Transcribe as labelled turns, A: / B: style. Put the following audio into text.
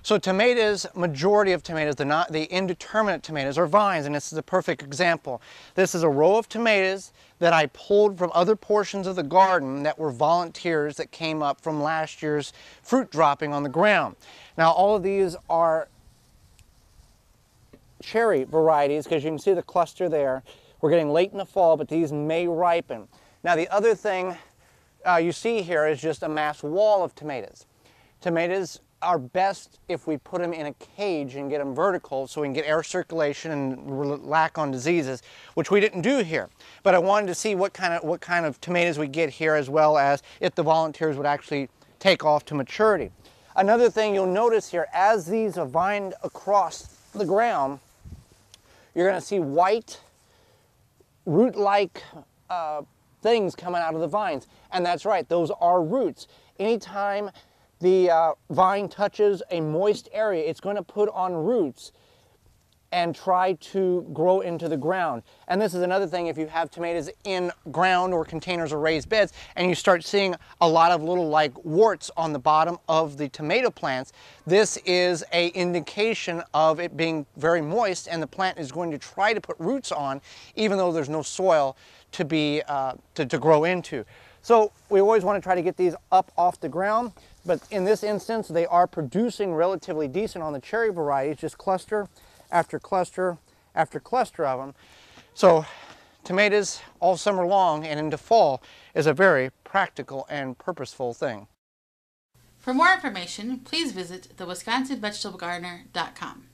A: So tomatoes, majority of tomatoes, the indeterminate tomatoes are vines, and this is a perfect example. This is a row of tomatoes that I pulled from other portions of the garden that were volunteers that came up from last year's fruit dropping on the ground. Now all of these are cherry varieties because you can see the cluster there. We're getting late in the fall, but these may ripen. Now the other thing you see here is just a mass wall of tomatoes. Tomatoes are best if we put them in a cage and get them vertical so we can get air circulation and lack on diseases, which we didn't do here. But I wanted to see what kind of tomatoes we get here, as well as if the volunteers would actually take off to maturity. Another thing you'll notice here, as these are vined across the ground, you're going to see white root-like things coming out of the vines. And that's right, those are roots. Anytime the vine touches a moist area, it's going to put on roots and try to grow into the ground. And this is another thing, if you have tomatoes in ground or containers or raised beds and you start seeing a lot of little like warts on the bottom of the tomato plants, this is an indication of it being very moist, and the plant is going to try to put roots on even though there's no soil to grow into. So we always want to try to get these up off the ground, but in this instance they are producing relatively decent on the cherry varieties, just cluster after cluster after cluster of them. So tomatoes all summer long and into fall is a very practical and purposeful thing.
B: For more information, please visit thewisconsinvegetablegardener.com.